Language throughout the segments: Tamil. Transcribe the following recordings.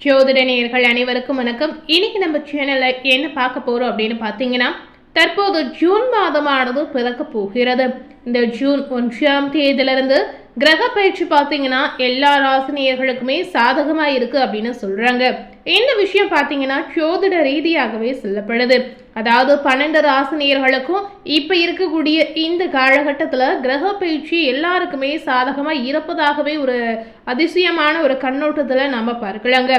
ஜோதிட நேயர்கள் அனைவருக்கும் வணக்கம். இன்னைக்கு நம்ம சேனல்ல என்ன பார்க்க போறோம் அப்படின்னு பார்த்தீங்கன்னா, தற்போது ஜூன் மாதமானது பிறக்க போகிறது. இந்த ஜூன் 1ஆம் தேதியிலிருந்து கிரக பயிற்சி பார்த்தீங்கன்னா எல்லா ராசினியர்களுக்குமே சாதகமா இருக்கு அப்படின்னு சொல்றாங்க. இந்த விஷயம் பார்த்தீங்கன்னா ஜோதிட ரீதியாகவே சொல்லப்படுது. அதாவது 12 ராசினியர்களுக்கும் இப்ப இருக்கக்கூடிய இந்த காலகட்டத்துல கிரக பயிற்சி எல்லாருக்குமே சாதகமா இருப்பதாகவே ஒரு அதிசயமான ஒரு கண்ணோட்டத்துல நம்ம பார்க்கலாங்க.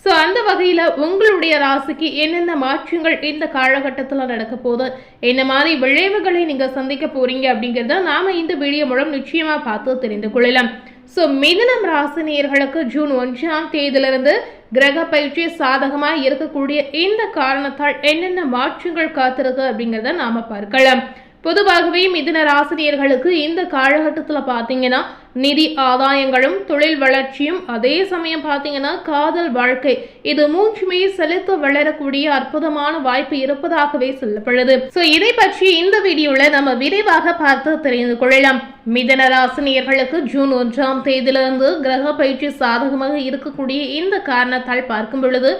ஸோ அந்த வகையில் உங்களுடைய ராசிக்கு என்னென்ன மாற்றங்கள் இந்த காலகட்டத்தில் நடக்க போகுது, என்ன மாதிரி விளைவுகளை நீங்கள் சந்திக்க போறீங்க அப்படிங்கிறத நாம் இந்த வீடியோ மூலம் நிச்சயமாக பார்த்து தெரிந்து கொள்ளலாம். ஸோ மிதுனம் ராசினியர்களுக்கு ஜூன் 1ஆம் தேதியிலிருந்து கிரக பயிற்சி சாதகமாக இருக்கக்கூடிய இந்த காரணத்தால் என்னென்ன மாற்றங்கள் காத்திருக்கு அப்படிங்கிறத நாம் பார்க்கலாம். பொதுவாகவே மிதுன ராசினியர்களுக்கு இந்த காலகட்டத்தில் பார்த்தீங்கன்னா நிதி ஆதாயங்களும் தொழில் வளர்ச்சியும் அதே சமயம் பார்த்தீங்கன்னா காதல் வாழ்க்கை இது மூச்சுமே செலுத்த வளரக்கூடிய அற்புதமான வாய்ப்பு இருப்பதாகவே சொல்லப்படுது. ஸோ இதை பற்றி இந்த வீடியோவில் நம்ம விரைவாக பார்த்து தெரிந்து கொள்ளலாம். மிதுன ராசினியர்களுக்கு ஜூன் 1ஆம் தேதியிலிருந்து கிரக பயிற்சி சாதகமாக இருக்கக்கூடிய இந்த காரணத்தால் பார்க்கும் பொழுது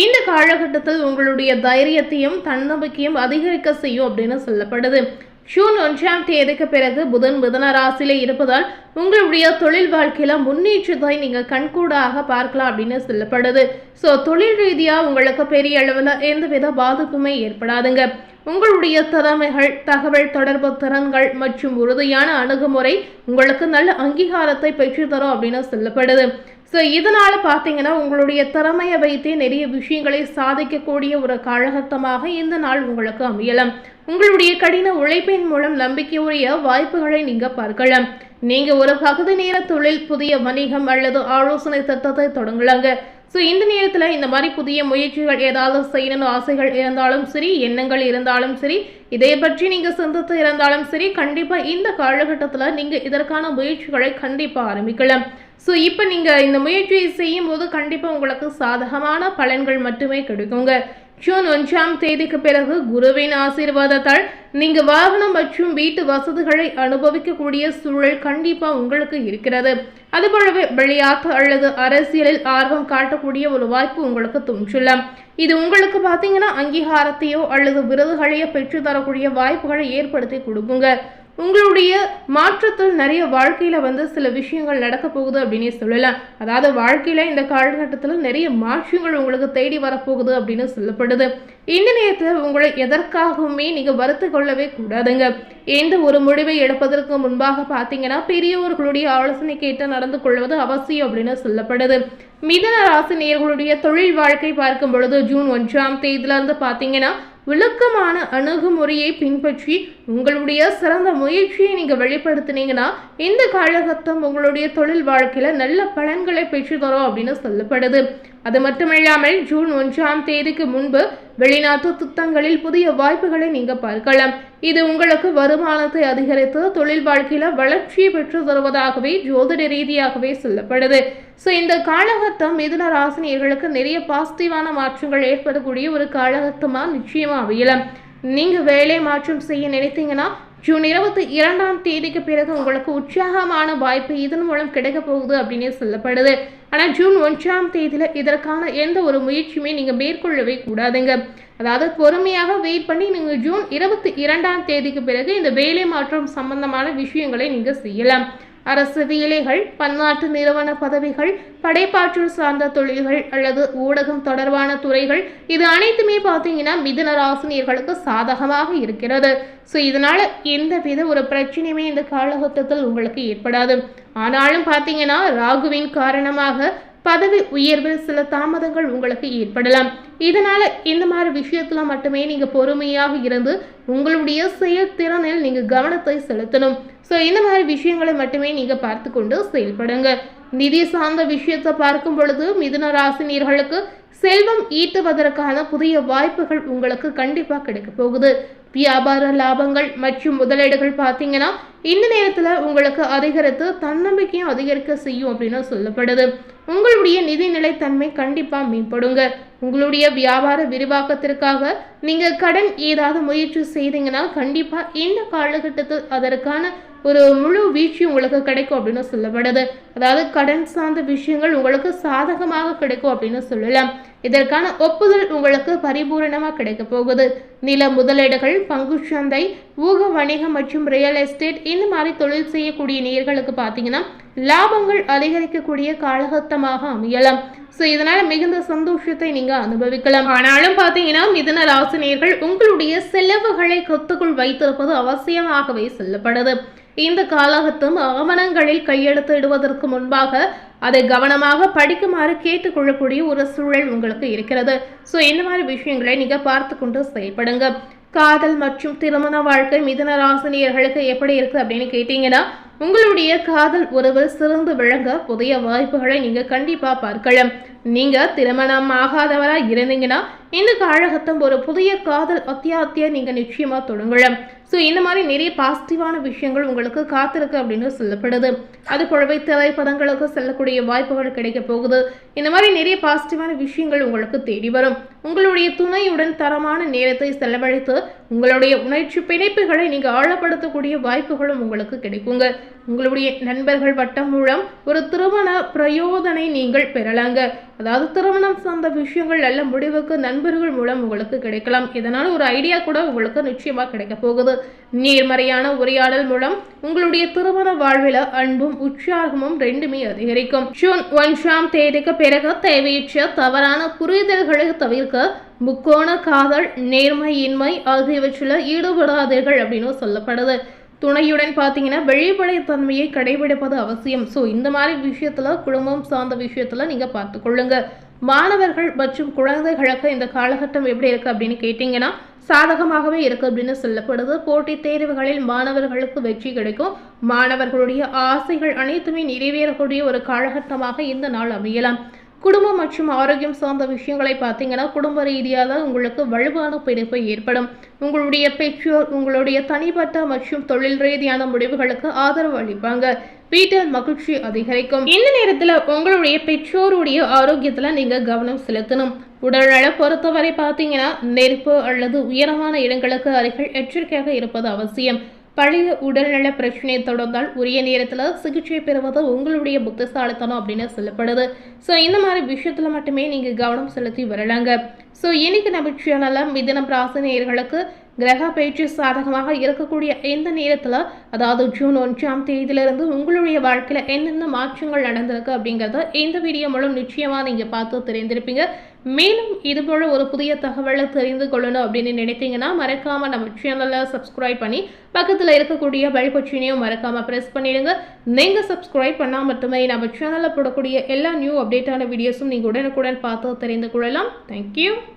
இந்த காலகட்டத்தில் உங்களுடைய தைரியத்தையும் தன்னம்பிக்கையும் அதிகரிக்க செய்யும் அப்படின்னு சொல்லப்படுது. ஜூன் 1ஆம் தேதிக்கு பிறகு புதன் மிதுன ராசியில இருப்பதால் உங்களுடைய தொழில் வாழ்க்கையில முன்னேற்றத்தை நீங்க கண்கூடாக பார்க்கலாம் அப்படின்னு சொல்லப்படுது. ஸோ தொழில் ரீதியா உங்களுக்கு பெரிய அளவில் எந்தவித பாதிப்புமே ஏற்படாதுங்க. உங்களுடைய திறமைகள், தகவல் தொடர்பு திறன்கள் மற்றும் உறுதியான அணுகுமுறை உங்களுக்கு நல்ல அங்கீகாரத்தை பெற்றுத்தரும் அப்படின்னு சொல்லப்படுது. ஸோ இதனால் பார்த்தீங்கன்னா உங்களுடைய திறமையை வைத்தே நிறைய விஷயங்களை சாதிக்கக்கூடிய ஒரு காலகட்டமாக இந்த நாள் உங்களுக்கு அமையலாம். உங்களுடைய கடின உழைப்பின் மூலம் நம்பிக்கையுடைய வாய்ப்புகளை நீங்கள் பார்க்கலாம். நீங்கள் ஒரு பகுதி நேர தொழில், புதிய வணிகம் அல்லது ஆலோசனை திட்டத்தை தொடங்கலாங்க. ஸோ இந்த நேரத்தில் இந்த மாதிரி புதிய முயற்சிகள் ஏதாவது செய்யணும்னு ஆசைகள் இருந்தாலும் சரி, எண்ணங்கள் இருந்தாலும் சரி, இதை பற்றி நீங்கள் சிந்தித்து இருந்தாலும் சரி, கண்டிப்பாக இந்த காலகட்டத்தில் நீங்கள் இதற்கான முயற்சிகளை கண்டிப்பாக ஆரம்பிக்கலாம். ஸோ இப்போ நீங்கள் இந்த முயற்சியை செய்யும் போது கண்டிப்பாக உங்களுக்கு சாதகமான பலன்கள் மட்டுமே கிடைக்குங்க. ஜூன் 1ஆம் தேதிக்கு பிறகு குருவின் ஆசீர்வாதத்தால் நீங்கள் வாகனம் மற்றும் வீட்டு வசதிகளை அனுபவிக்கக்கூடிய சூழல் கண்டிப்பாக உங்களுக்கு இருக்கிறது. அதுபோலவே விளையாட்டு அல்லது அரசியலில் ஆர்வம் காட்டக்கூடிய ஒரு வாய்ப்பு உங்களுக்கு தோன்றலாம். இது உங்களுக்கு பார்த்தீங்கன்னா அங்கீகாரத்தையோ அல்லது விருதுகளையோ பெற்றுத்தரக்கூடிய வாய்ப்புகளை ஏற்படுத்தி கொடுக்குங்க. உங்களுடைய மாற்றத்தில் நிறைய வாழ்க்கையில் சில விஷயங்கள் நடக்க போகுது அப்படின்னே சொல்லலாம். அதாவது வாழ்க்கையில் இந்த காலகட்டத்தில் நிறைய மாற்றங்கள் உங்களுக்கு தேடி வரப்போகுது அப்படின்னு சொல்லப்படுது. இந்த நேரத்தில் உங்களை எதற்காகவுமே நீங்கள் வருத்து கொள்ளவே கூடாதுங்க. எந்த ஒரு முடிவை எடுப்பதற்கு முன்பாக பார்த்தீங்கன்னா பெரியவர்களுடைய ஆலோசனை கேட்டு நடந்து கொள்வது அவசியம் அப்படின்னு சொல்லப்படுது. மிதுன ராசி நேயர்களுடைய தொழில் வாழ்க்கை பார்க்கும் பொழுது ஜூன் 1ஆம் தேதியிலிருந்து பார்த்தீங்கன்னா விளக்கமான அணுகுமுறையை பின்பற்றி உங்களுடைய சிறந்த முயற்சியை நீங்கள் வெளிப்படுத்தினீங்கன்னா இந்த காலகட்டம் உங்களுடைய தொழில் வாழ்க்கையில் நல்ல பலன்களை பெற்று தரும் அப்படின்னு சொல்லப்படுது. அது மட்டுமில்லாமல் ஜூன் 1ஆம் தேதிக்கு முன்பு வெளிநாட்டு திட்டங்களில் புதிய வாய்ப்புகளை நீங்கள் பார்க்கலாம். இது உங்களுக்கு வருமானத்தை அதிகரித்து தொழில் வாழ்க்கையில் வளர்ச்சியை பெற்று தருவதாகவே ஜோதிட ரீதியாகவே சொல்லப்படுது. ஸோ இந்த காலகட்டம் மிதுன ராசினியர்களுக்கு நிறைய பாசிட்டிவான மாற்றங்கள் ஏற்படக்கூடிய ஒரு காலகட்டமாக நிச்சயமாக அமையலாம். நீங்கள் வேலை மாற்றம் செய்ய நினைத்தீங்கன்னா ஜூன் 22ஆம் தேதிக்கு பிறகு உங்களுக்கு உற்சாகமான வாய்ப்பு இதன் மூலம் கிடைக்க போகுது அப்படின்னே சொல்லப்படுது. ஆனால் ஜூன் 1ஆம் தேதியில் இதற்கான எந்த ஒரு முயற்சியுமே நீங்கள் மேற்கொள்ளவே கூடாதுங்க. அதாவது பொறுமையாக வெயிட் பண்ணி நீங்கள் ஜூன் 22ஆம் தேதிக்கு பிறகு இந்த வேலை மாற்றம் சம்பந்தமான விஷயங்களை நீங்கள் செய்யலாம். அரசு வேலைகள், பன்னாட்டு நிறுவன பதவிகள், படைப்பாற்றல் சார்ந்த தொழில்கள் அல்லது ஊடகம் தொடர்பான துறைகள் இது அனைத்துமே பார்த்தீங்கன்னா மிதுன ராசினியர்களுக்கு சாதகமாக இருக்கிறது. ஸோ இதனால் எந்தவித ஒரு பிரச்சனையுமே இந்த காலகட்டத்தில் உங்களுக்கு ஏற்படாது. ஆனாலும் பார்த்தீங்கன்னா ராகுவின் காரணமாக பதவி உயர்வில் சில தாமதங்கள் உங்களுக்கு ஏற்படலாம். இதனால இந்த மாதிரி விஷயத்துல மட்டுமே நீங்க பொறுமையாக இருந்து உங்களுடைய செயல்திறனில் நீங்க கவனத்தை செலுத்தணும். ஸோ இந்த மாதிரி விஷயங்களை மட்டுமே நீங்க பார்த்து கொண்டு செயல்படுங்க. நிதி சார்ந்த விஷயத்தை பார்க்கும் பொழுது மிதுன ராசினியர்களுக்கு செல்வம் ஈட்டுவதற்கான புதிய வாய்ப்புகள் உங்களுக்கு கண்டிப்பாக கிடைக்க போகுது. வியாபார லாபங்கள் மற்றும் முதலீடுகள் பார்த்தீங்கன்னா இந்த நேரத்தில் உங்களுக்கு அதிகரித்து தன்னம்பிக்கையும் அதிகரிக்க செய்யும் அப்படின்னு சொல்லப்படுது. உங்களுடைய நிதி நிலைத்தன்மை கண்டிப்பாக மேம்படுங்க. உங்களுடைய வியாபார விரிவாக்கத்திற்காக நீங்கள் கடன் ஏதாவது முயற்சி செய்தீங்கன்னா கண்டிப்பாக இந்த காலகட்டத்தில் அதற்கான ஒரு முழு வீழ்ச்சி உங்களுக்கு கிடைக்கும் அப்படின்னு சொல்லப்படுது. அதாவது கடன் சார்ந்த விஷயங்கள் உங்களுக்கு சாதகமாக கிடைக்கும் அப்படின்னு சொல்லலாம். இதற்கான ஒப்புதல் உங்களுக்கு பரிபூரணமாக கிடைக்க போகுது. நில முதலீடுகள், பங்குச்சந்தை, ஊக வணிகம் மற்றும் ரியல் எஸ்டேட் இந்த மாதிரி தொழில் செய்யக்கூடிய நேயர்களுக்கு பார்த்தீங்கன்னா லாபங்கள் அதிகரிக்கக்கூடிய காலகட்டமாக அமையலாம். ஸோ இதனால மிகுந்த சந்தோஷத்தை நீங்க அனுபவிக்கலாம். ஆனாலும் பார்த்தீங்கன்னா மிதுன ராசி நேயர்கள் உங்களுடைய செலவுகளை கட்டுக்குள் வைத்திருப்பது அவசியமாகவே சொல்லப்படுது. இந்த காலகட்டம் ஆவணங்களில் கையெழுத்து இடுவதற்கு முன்பாக அதை கவனமாக படிக்குமாறு கேட்டுக்கொள்ளக்கூடிய ஒரு சூழல் உங்களுக்கு இருக்கிறது. ஸோ இந்த மாதிரி விஷயங்களை நீங்க பார்த்து கொண்டு செயல்படுங்க. காதல் மற்றும் திருமண வாழ்க்கை மிதுன ராசினியர்களுக்கு எப்படி இருக்கு அப்படின்னு கேட்டீங்கன்னா உங்களுடைய காதல் உறவு சிறந்து விளங்க புதிய வாய்ப்புகளை நீங்க கண்டிப்பா பார்க்கலாம். நீங்க திருமணம் ஆகாதவரா இருந்தீங்கன்னா இந்த காலகட்டம் ஒரு புதிய காதல் அத்தியாயத்தை நீங்க நிச்சயமா தொடங்கலாம். ஸோ இந்த மாதிரி நிறைய பாசிட்டிவான விஷயங்கள் உங்களுக்கு காத்திருக்கு அப்படின்னு சொல்லப்படுது. அது போலவே திரைப்படங்களுக்கு செல்லக்கூடிய வாய்ப்புகள் கிடைக்க போகுது. இந்த மாதிரி நிறைய பாசிட்டிவான விஷயங்கள் உங்களுக்கு தேடி வரும். உங்களுடைய துணையுடன் தரமான நேரத்தை செலவழித்து உங்களுடைய உணர்ச்சி பிணைப்புகளை நீங்க ஆழப்படுத்தக்கூடிய வாய்ப்புகளும் உங்களுக்கு கிடைக்குங்க. உங்களுடைய நண்பர்கள் வட்டம் மூலம் ஒரு திருமண பிரயோதனை நீங்கள் பெறலாங்க. அதாவது திருமணம் சார்ந்த விஷயங்கள் நல்ல முடிவுக்கு நண்பர்கள் மூலம் உங்களுக்கு கிடைக்கலாம். இதனால ஒரு ஐடியா கூட உங்களுக்கு நிச்சயமா கிடைக்க போகுது. நேர்மறையான உரையாடல் மூலம் உங்களுடைய திருமண வாழ்வில் அன்பும் உற்சாகமும் ரெண்டுமே அதிகரிக்கும். ஜூன் 1ஆம் தேதிக்கு பிறகு தேவையற்ற தவறான புரிதல்களை தவிர்க்க முக்கோண காதல், நேர்மையின்மை ஆகியவற்றில் ஈடுபடாதீர்கள் அப்படின்னு சொல்லப்படுது. துணையுடன் பார்த்தீங்கன்னா வெளிப்படைத்தன்மையை கடைபிடிப்பது அவசியம். ஸோ இந்த மாதிரி விஷயத்துல குடும்பம் சார்ந்த விஷயத்துல நீங்க பார்த்துக்கொள்ளுங்க. மாணவர்கள் மற்றும் குழந்தைகளுக்கு இந்த காலகட்டம் எப்படி இருக்கு அப்படின்னு கேட்டீங்கன்னா சாதகமாகவே இருக்கு அப்படின்னு சொல்லப்படுது. போட்டித் தேர்வுகளில் மாணவர்களுக்கு வெற்றி கிடைக்கும். மாணவர்களுடைய ஆசைகள் அனைத்துமே நிறைவேறக்கூடிய ஒரு காலகட்டமாக இந்த நாள் அமையலாம். குடும்பம் மற்றும் ஆரோக்கியம் சார்ந்த விஷயங்களை பார்த்தீங்கன்னா குடும்ப ரீதியாக உங்களுக்கு வலுவான பிடிப்பு ஏற்படும். உங்களுடைய பெற்றோர் உங்களுடைய தனிப்பட்ட மற்றும் தொழில் ரீதியான முடிவுகளுக்கு ஆதரவு அளிப்பாங்க. வீட்டில் மகிழ்ச்சி அதிகரிக்கும். இந்த நேரத்தில் உங்களுடைய பெற்றோருடைய ஆரோக்கியத்தில் நீங்கள் கவனம் செலுத்தணும். உடல்நல பொறுத்தவரை பார்த்தீங்கன்னா நெருப்பு அல்லது உயரமான இடங்களுக்கு அருகில் எச்சரிக்கையாக இருப்பது அவசியம். பழைய உடல்நல பிரச்சனையை தொடர்ந்தால் உரிய நேரத்தில் சிகிச்சை பெறுவது உங்களுடைய புத்திசாலித்தனம் அப்படின்னு சொல்லப்படுது. ஸோ இந்த மாதிரி விஷயத்தில் மட்டுமே நீங்கள் கவனம் செலுத்தி வரலாங்க. ஸோ இன்னைக்கு நம்ம சேனலில் மிதுனம் ராசி நேயர்களுக்கு கிரக பயிற்சி சாதகமாக இருக்கக்கூடிய இந்த நேரத்தில் அதாவது ஜூன் 1ஆம் தேதியிலிருந்து உங்களுடைய வாழ்க்கையில் என்னென்ன மாற்றங்கள் நடந்திருக்கு அப்படிங்கிறத இந்த வீடியோ மூலம் நிச்சயமாக நீங்கள் பார்த்து தெரிந்திருப்பீங்க. மேலும் இதுபோல ஒரு புதிய தகவலை தெரிந்து கொள்ளணும் அப்படின்னு நினைத்தீங்கன்னா மறக்காமல் நம்ம சேனலில் சப்ஸ்கிரைப் பண்ணி பக்கத்தில் இருக்கக்கூடிய பெல் பட்டனையும் மறக்காமல் ப்ரெஸ் பண்ணிடுங்க. நீங்கள் சப்ஸ்கிரைப் பண்ணால் மட்டுமே நம்ம சேனலில் போடக்கூடிய எல்லா நியூ அப்டேட்டான வீடியோஸும் நீங்கள் உடனுக்குடன் பார்த்து தெரிந்து கொள்ளலாம். தேங்க்யூ.